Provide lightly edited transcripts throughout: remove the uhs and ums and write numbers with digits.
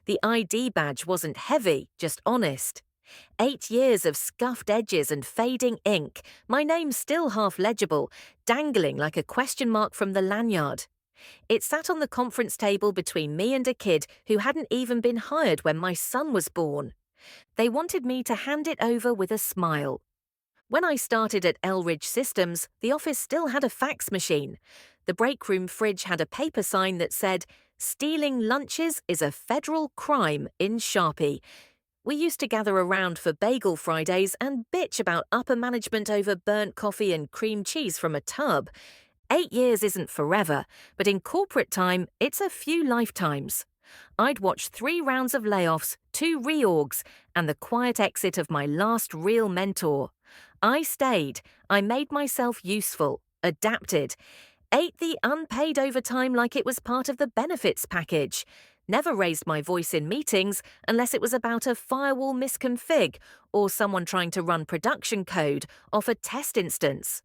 The ID badge wasn't heavy, just honest. 8 years of scuffed edges and fading ink, my name still half legible, dangling like a question mark from the lanyard. It sat on the conference table between me and a kid who hadn't even been hired when my son was born. They wanted me to hand it over with a smile. When I started at Elridge Systems, the office still had a fax machine. The break room fridge had a paper sign that said, "Stealing lunches is a federal crime" in Sharpie. We used to gather around for Bagel Fridays and bitch about upper management over burnt coffee and cream cheese from a tub. 8 years isn't forever, but in corporate time, it's a few lifetimes. I'd watched 3 rounds of layoffs, 2 reorgs, and the quiet exit of my last real mentor. I stayed. I made myself useful, adapted, ate the unpaid overtime like it was part of the benefits package, never raised my voice in meetings unless it was about a firewall misconfig or someone trying to run production code off a test instance.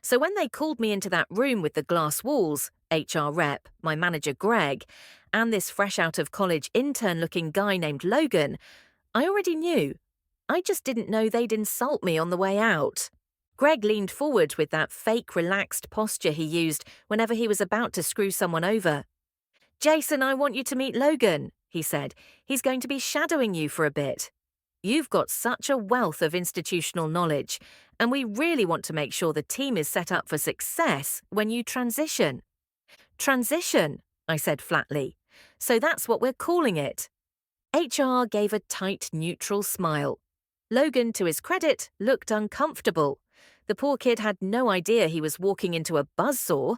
So when they called me into that room with the glass walls, HR rep, my manager Greg, and this fresh-out-of-college intern-looking guy named Logan, I already knew. I just didn't know they'd insult me on the way out. Greg leaned forward with that fake relaxed posture he used whenever he was about to screw someone over. "Jason, I want you to meet Logan," he said. "He's going to be shadowing you for a bit. You've got such a wealth of institutional knowledge, and we really want to make sure the team is set up for success when you transition." "Transition," I said flatly. "So that's what we're calling it." HR gave a tight, neutral smile. Logan, to his credit, looked uncomfortable. The poor kid had no idea he was walking into a buzzsaw.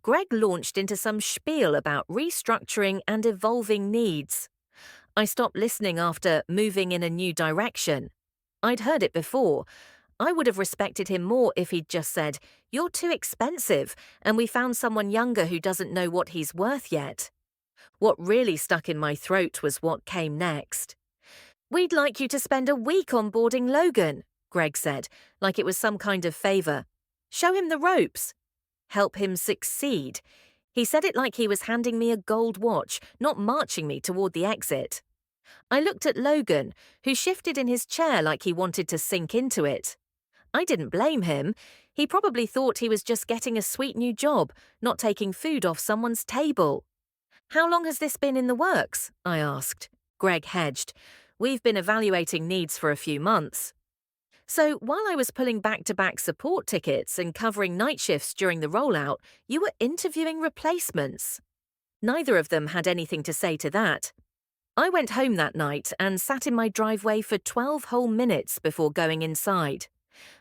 Greg launched into some spiel about restructuring and evolving needs. I stopped listening after moving in a new direction. I'd heard it before. I would have respected him more if he'd just said, "You're too expensive, and we found someone younger who doesn't know what he's worth yet." What really stuck in my throat was what came next. "We'd like you to spend a week onboarding Logan," Greg said, like it was some kind of favor. "Show him the ropes. Help him succeed." He said it like he was handing me a gold watch, not marching me toward the exit. I looked at Logan, who shifted in his chair like he wanted to sink into it. I didn't blame him. He probably thought he was just getting a sweet new job, not taking food off someone's table. "How long has this been in the works?" I asked. Greg hedged. "We've been evaluating needs for a few months." "So while I was pulling back-to-back support tickets and covering night shifts during the rollout, you were interviewing replacements." Neither of them had anything to say to that. I went home that night and sat in my driveway for 12 whole minutes before going inside.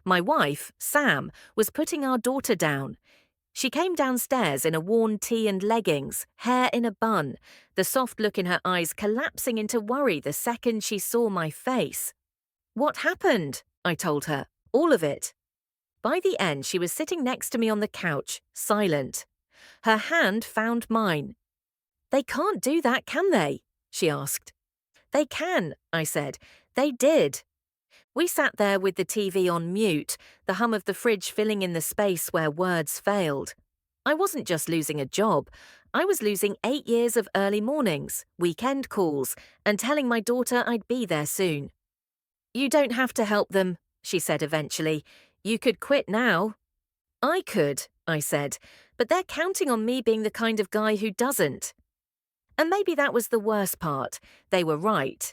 My wife, Sam, was putting our daughter down. She came downstairs in a worn tee and leggings, hair in a bun, the soft look in her eyes collapsing into worry the second she saw my face. "What happened?" I told her. All of it. By the end, she was sitting next to me on the couch, silent. Her hand found mine. "They can't do that, can they?" she asked. "They can," I said. "They did." We sat there with the TV on mute, the hum of the fridge filling in the space where words failed. I wasn't just losing a job. I was losing 8 years of early mornings, weekend calls, and telling my daughter I'd be there soon. "You don't have to help them," she said eventually. "You could quit now." "I could," I said, "but they're counting on me being the kind of guy who doesn't." And maybe that was the worst part. They were right.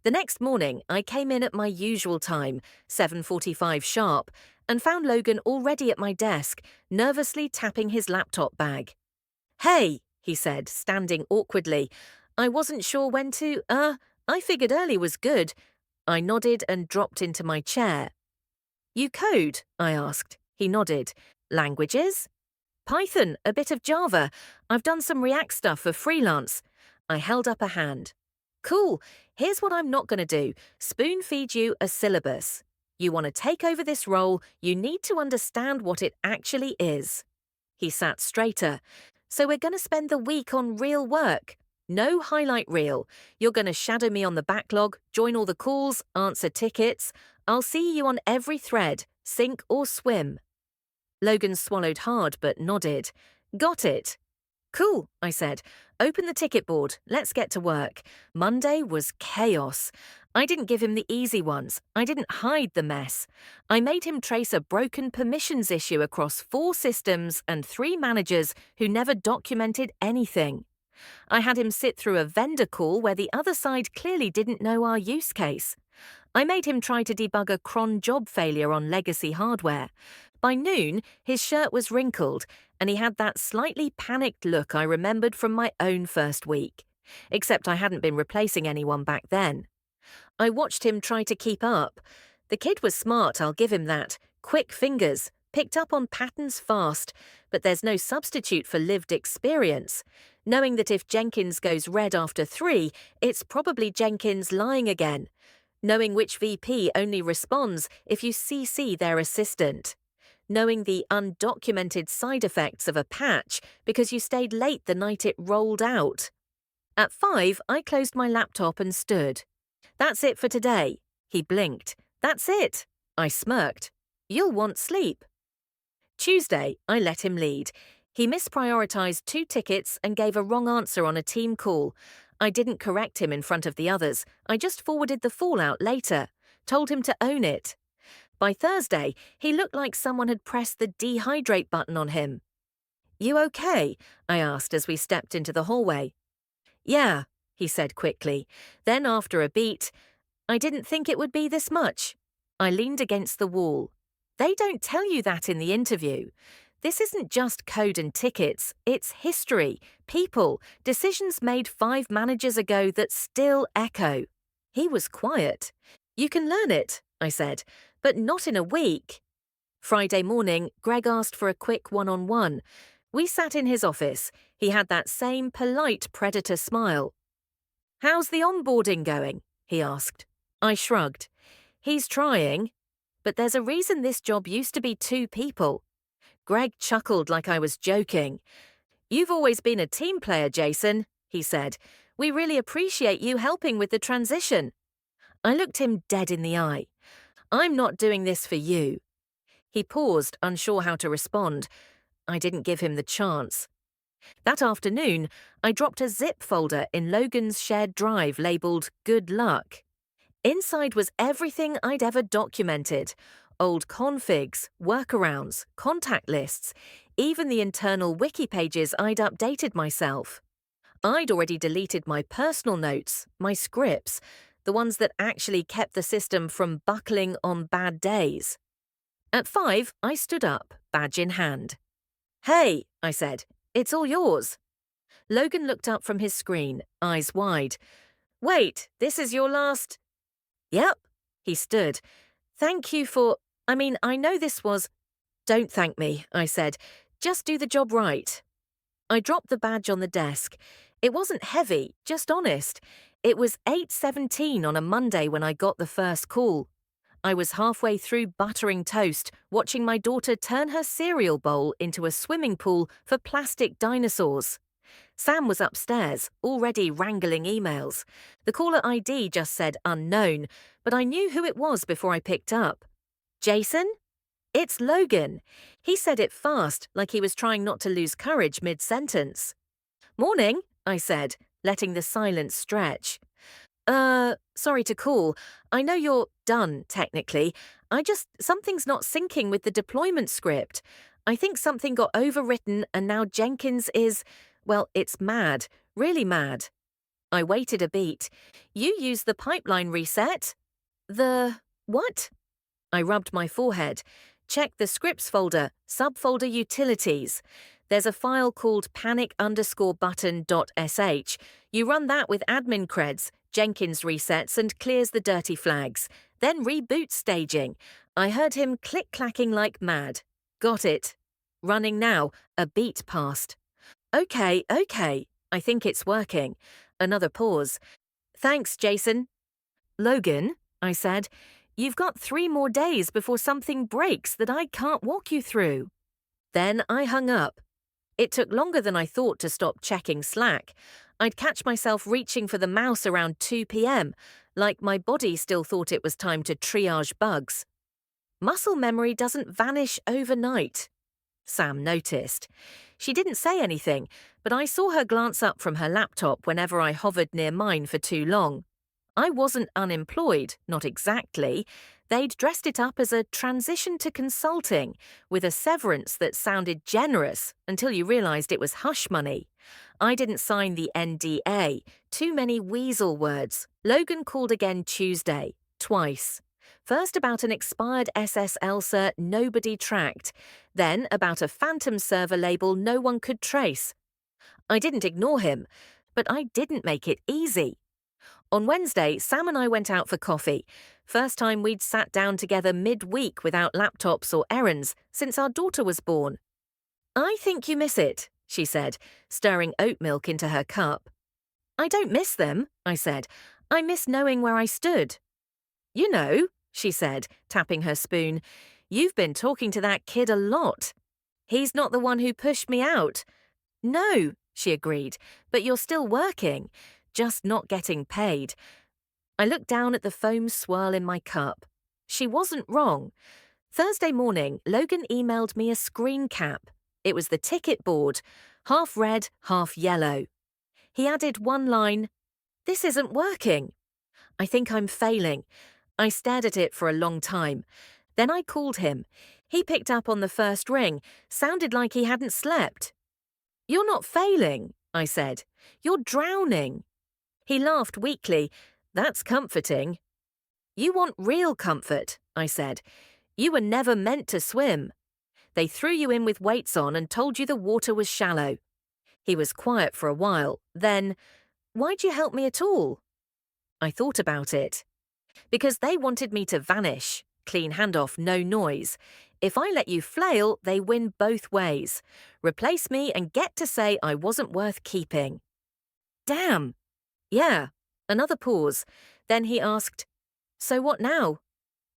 The next morning, I came in at my usual time, 7:45 sharp, and found Logan already at my desk, nervously tapping his laptop bag. "Hey," he said, standing awkwardly. I wasn't sure when to, I figured early was good. I nodded and dropped into my chair. "You code?" I asked. He nodded. "Languages?" "Python, a bit of Java. I've done some React stuff for freelance." I held up a hand. "Cool. Here's what I'm not going to do. Spoon feed you a syllabus. You want to take over this role, you need to understand what it actually is." He sat straighter. "So we're going to spend the week on real work. No highlight reel. You're going to shadow me on the backlog, join all the calls, answer tickets. I'll see you on every thread, sink or swim." Logan swallowed hard but nodded. "Got it." Cool, I said. Open the ticket board. Let's get to work. Monday was chaos. I didn't give him the easy ones. I didn't hide the mess. I made him trace a broken permissions issue across 4 systems and 3 managers who never documented anything. I had him sit through a vendor call where the other side clearly didn't know our use case. I made him try to debug a cron job failure on legacy hardware. By noon, his shirt was wrinkled, and he had that slightly panicked look I remembered from my own first week. Except I hadn't been replacing anyone back then. I watched him try to keep up. The kid was smart, I'll give him that. Quick fingers, picked up on patterns fast, but there's no substitute for lived experience. Knowing that if Jenkins goes red after 3, it's probably Jenkins lying again. Knowing which VP only responds if you CC their assistant. Knowing the undocumented side effects of a patch because you stayed late the night it rolled out. At 5, I closed my laptop and stood. That's it for today. He blinked. That's it. I smirked. You'll want sleep. Tuesday, I let him lead. He misprioritized 2 tickets and gave a wrong answer on a team call. I didn't correct him in front of the others. I just forwarded the fallout later. Told him to own it. By Thursday, he looked like someone had pressed the dehydrate button on him. You okay? I asked as we stepped into the hallway. Yeah, he said quickly. Then after a beat, I didn't think it would be this much. I leaned against the wall. They don't tell you that in the interview. This isn't just code and tickets, it's history, people, decisions made 5 managers ago that still echo. He was quiet. You can learn it, I said, but not in a week. Friday morning, Greg asked for a quick one-on-one. We sat in his office. He had that same polite predator smile. How's the onboarding going? He asked. I shrugged. He's trying. But there's a reason this job used to be 2 people. Greg chuckled like I was joking. You've always been a team player, Jason, he said. We really appreciate you helping with the transition. I looked him dead in the eye. I'm not doing this for you. He paused, unsure how to respond. I didn't give him the chance. That afternoon, I dropped a zip folder in Logan's shared drive labeled Good Luck. Inside was everything I'd ever documented. Old configs, workarounds, contact lists, even the internal wiki pages I'd updated myself. I'd already deleted my personal notes, my scripts, the ones that actually kept the system from buckling on bad days. At 5, I stood up, badge in hand. Hey, I said, it's all yours. Logan looked up from his screen, eyes wide. Wait, this is your last... Yep, he stood. Thank you for... I know this was... Don't thank me, I said. Just do the job right. I dropped the badge on the desk. It wasn't heavy, just honest. It was 8:17 on a Monday when I got the first call. I was halfway through buttering toast, watching my daughter turn her cereal bowl into a swimming pool for plastic dinosaurs. Sam was upstairs, already wrangling emails. The caller ID just said unknown, but I knew who it was before I picked up. Jason? It's Logan. He said it fast, like he was trying not to lose courage mid-sentence. Morning, I said, letting the silence stretch. Sorry to call. I know you're done, technically. Something's not syncing with the deployment script. I think something got overwritten and now Jenkins is, well, it's mad, really mad. I waited a beat. You used the pipeline reset? The what? I rubbed my forehead. Check the scripts folder, subfolder utilities. There's a file called panic_button.sh. You run that with admin creds, Jenkins resets and clears the dirty flags. Then reboot staging. I heard him click-clacking like mad. Got it. Running now, a beat passed. Okay. I think it's working. Another pause. Thanks, Jason. Logan, I said, you've got 3 more days before something breaks that I can't walk you through. Then I hung up. It took longer than I thought to stop checking Slack. I'd catch myself reaching for the mouse around 2 p.m., like my body still thought it was time to triage bugs. Muscle memory doesn't vanish overnight. Sam noticed. She didn't say anything, but I saw her glance up from her laptop whenever I hovered near mine for too long. I wasn't unemployed, not exactly. They'd dressed it up as a transition to consulting, with a severance that sounded generous until you realised it was hush money. I didn't sign the NDA, too many weasel words. Logan called again Tuesday, twice. First about an expired SSL cert nobody tracked, then about a phantom server label no one could trace. I didn't ignore him, but I didn't make it easy. On Wednesday, Sam and I went out for coffee. First time we'd sat down together mid-week without laptops or errands since our daughter was born. "I think you miss it," she said, stirring oat milk into her cup. "I don't miss them," I said. "I miss knowing where I stood." "You know," she said, tapping her spoon, "you've been talking to that kid a lot. He's not the one who pushed me out." "No," she agreed, "but you're still working, just not getting paid." I looked down at the foam swirl in my cup. She wasn't wrong. Thursday morning, Logan emailed me a screen cap. It was the ticket board, half red, half yellow. He added one line, "This isn't working." I think I'm failing. I stared at it for a long time. Then I called him. He picked up on the first ring, sounded like he hadn't slept. "You're not failing," I said. "You're drowning." He laughed weakly. "That's comforting." "You want real comfort," I said. "You were never meant to swim. They threw you in with weights on and told you the water was shallow." He was quiet for a while. Then, "Why'd you help me at all?" I thought about it. Because they wanted me to vanish. Clean handoff, no noise. If I let you flail, they win both ways. Replace me and get to say I wasn't worth keeping. Damn. Yeah. Another pause. Then he asked, "So what now?"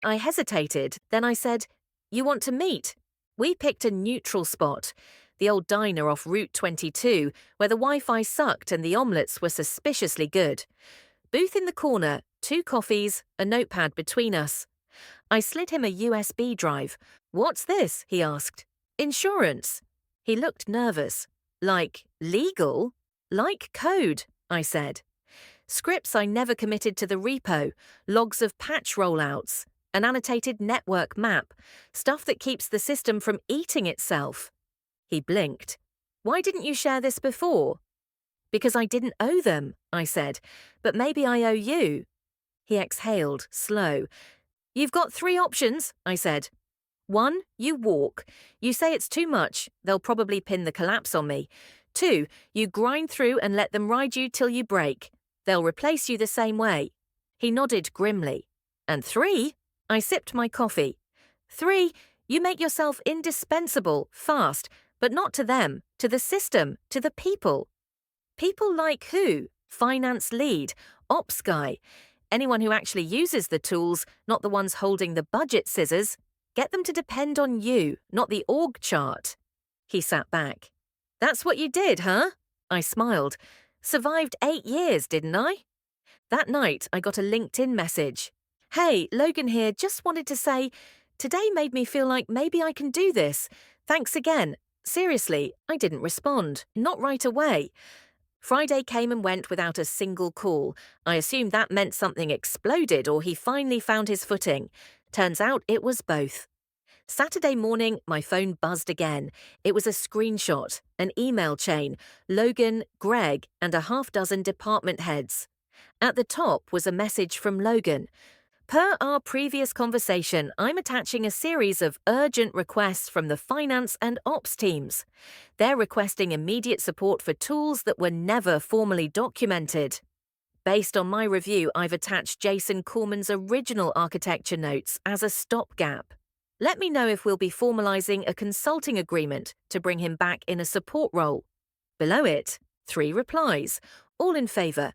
I hesitated. Then I said, "You want to meet?" We picked a neutral spot, the old diner off Route 22, where the Wi-Fi sucked and the omelettes were suspiciously good. Booth in the corner, 2 coffees, a notepad between us. I slid him a USB drive. "What's this?" he asked. "Insurance." He looked nervous. "Like legal?" "Like code," I said. Scripts I never committed to the repo, logs of patch rollouts, an annotated network map, stuff that keeps the system from eating itself. He blinked. "Why didn't you share this before?" "Because I didn't owe them," I said. "But maybe I owe you." He exhaled, slow. "You've got 3 options," I said. 1, you walk. You say it's too much. They'll probably pin the collapse on me. 2, you grind through and let them ride you till you break. They'll replace you the same way. He nodded grimly. And 3, I sipped my coffee. 3, you make yourself indispensable, fast, but not to them, to the system, to the people. People like who? Finance lead, ops guy. Anyone who actually uses the tools, not the ones holding the budget scissors. Get them to depend on you, not the org chart. He sat back. "That's what you did, huh?" I smiled. "Survived 8 years, didn't I?" That night, I got a LinkedIn message. "Hey, Logan here, just wanted to say, today made me feel like maybe I can do this. Thanks again." Seriously, I didn't respond. Not right away. Friday came and went without a single call. I assumed that meant something exploded or he finally found his footing. Turns out it was both. Saturday morning, my phone buzzed again. It was a screenshot, an email chain, Logan, Greg, and a half-dozen department heads. At the top was a message from Logan. "Per our previous conversation, I'm attaching a series of urgent requests from the finance and ops teams. They're requesting immediate support for tools that were never formally documented. Based on my review, I've attached Jason Corman's original architecture notes as a stopgap. Let me know if we'll be formalizing a consulting agreement to bring him back in a support role." Below it, 3 replies, all in favor.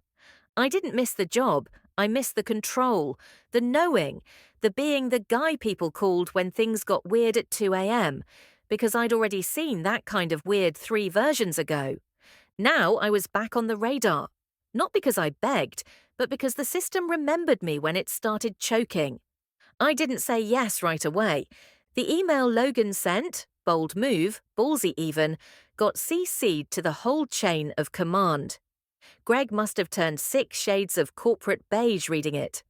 I didn't miss the job. I missed the control, the knowing, the being the guy people called when things got weird at 2 a.m., because I'd already seen that kind of weird 3 versions ago. Now I was back on the radar. Not because I begged, but because the system remembered me when it started choking. I didn't say yes right away. The email Logan sent, bold move, ballsy even, got CC'd to the whole chain of command. Greg must have turned 6 shades of corporate beige reading it.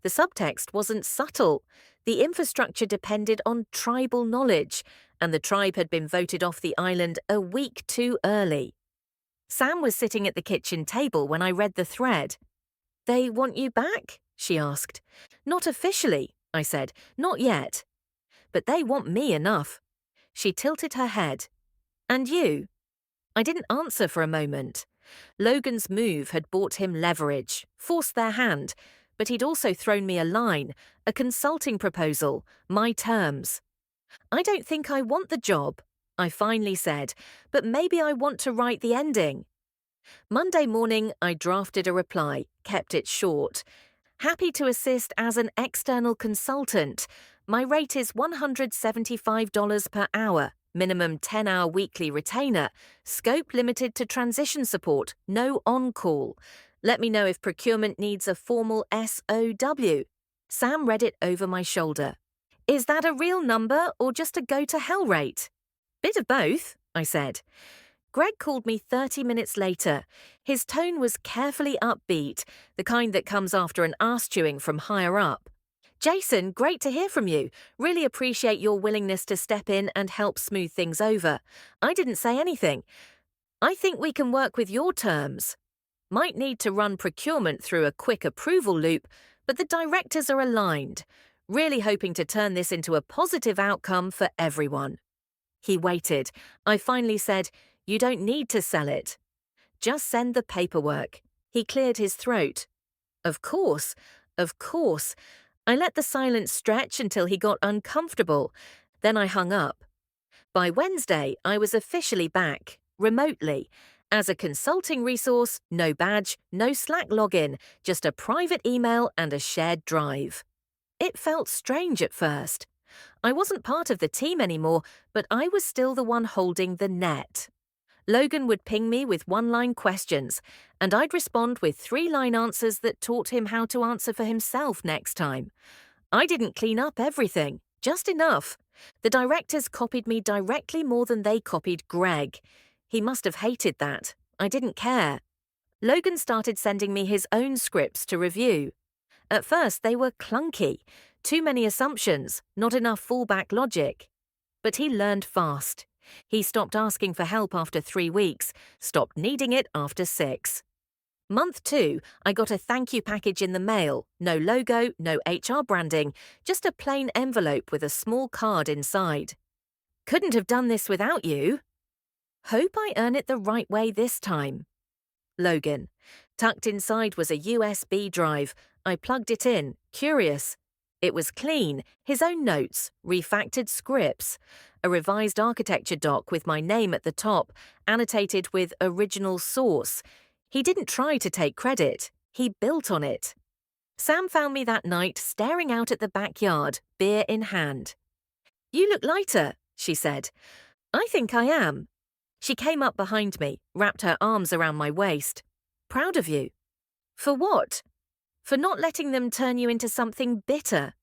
The subtext wasn't subtle. The infrastructure depended on tribal knowledge, and the tribe had been voted off the island a week too early. Sam was sitting at the kitchen table when I read the thread. "They want you back?" she asked. "Not officially," I said. "Not yet. But they want me enough." She tilted her head. "And you?" I didn't answer for a moment. Logan's move had bought him leverage, forced their hand, but he'd also thrown me a line, a consulting proposal, my terms. "I don't think I want the job," I finally said, "but maybe I want to write the ending." Monday morning, I drafted a reply, kept it short. "Happy to assist as an external consultant. My rate is $175 per hour, minimum 10-hour weekly retainer, scope limited to transition support, no on-call. Let me know if procurement needs a formal SOW." Sam read it over my shoulder. "Is that a real number or just a go-to-hell rate?" "Bit of both," I said. Greg called me 30 minutes later. His tone was carefully upbeat, the kind that comes after an arse-chewing from higher up. "Jason, great to hear from you. Really appreciate your willingness to step in and help smooth things over. I didn't say anything. I think we can work with your terms. Might need to run procurement through a quick approval loop, but the directors are aligned. Really hoping to turn this into a positive outcome for everyone." He waited. I finally said, "You don't need to sell it. Just send the paperwork." He cleared his throat. Of course. I let the silence stretch until he got uncomfortable. Then I hung up. By Wednesday, I was officially back, remotely. As a consulting resource, no badge, no Slack login, just a private email and a shared drive. It felt strange at first. I wasn't part of the team anymore, but I was still the one holding the net. Logan would ping me with one-line questions, and I'd respond with 3-line answers that taught him how to answer for himself next time. I didn't clean up everything, just enough. The directors copied me directly more than they copied Greg. He must have hated that. I didn't care. Logan started sending me his own scripts to review. At first, they were clunky. Too many assumptions, not enough fallback logic. But he learned fast. He stopped asking for help after 3 weeks, stopped needing it after 6. Month 2, I got a thank you package in the mail. No logo, no HR branding, just a plain envelope with a small card inside. "Couldn't have done this without you. Hope I earn it the right way this time." Logan. Tucked inside was a USB drive. I plugged it in, curious. It was clean, his own notes, refactored scripts, a revised architecture doc with my name at the top, annotated with original source. He didn't try to take credit, he built on it. Sam found me that night staring out at the backyard, beer in hand. "You look lighter," she said. "I think I am." She came up behind me, wrapped her arms around my waist. "Proud of you." "For what?" "For not letting them turn you into something bitter."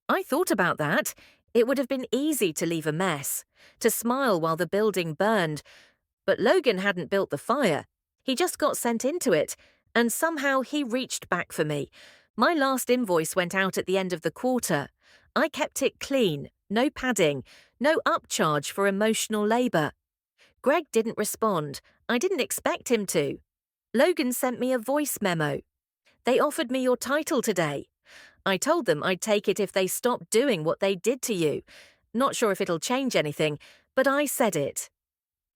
I thought about that. It would have been easy to leave a mess, to smile while the building burned. But Logan hadn't built the fire. He just got sent into it, and somehow he reached back for me. My last invoice went out at the end of the quarter. I kept it clean, no padding, no upcharge for emotional labor. Greg didn't respond. I didn't expect him to. Logan sent me a voice memo. "They offered me your title today. I told them I'd take it if they stopped doing what they did to you. Not sure if it'll change anything, but I said it."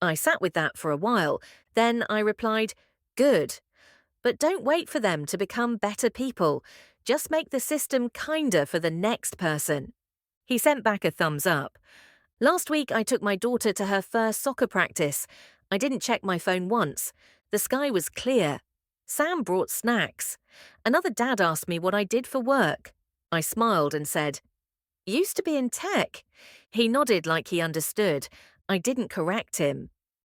I sat with that for a while. Then I replied, "Good. But don't wait for them to become better people. Just make the system kinder for the next person." He sent back a thumbs up. Last week I took my daughter to her first soccer practice. I didn't check my phone once. The sky was clear. Sam brought snacks. Another dad asked me what I did for work. I smiled and said, "Used to be in tech." He nodded like he understood. I didn't correct him.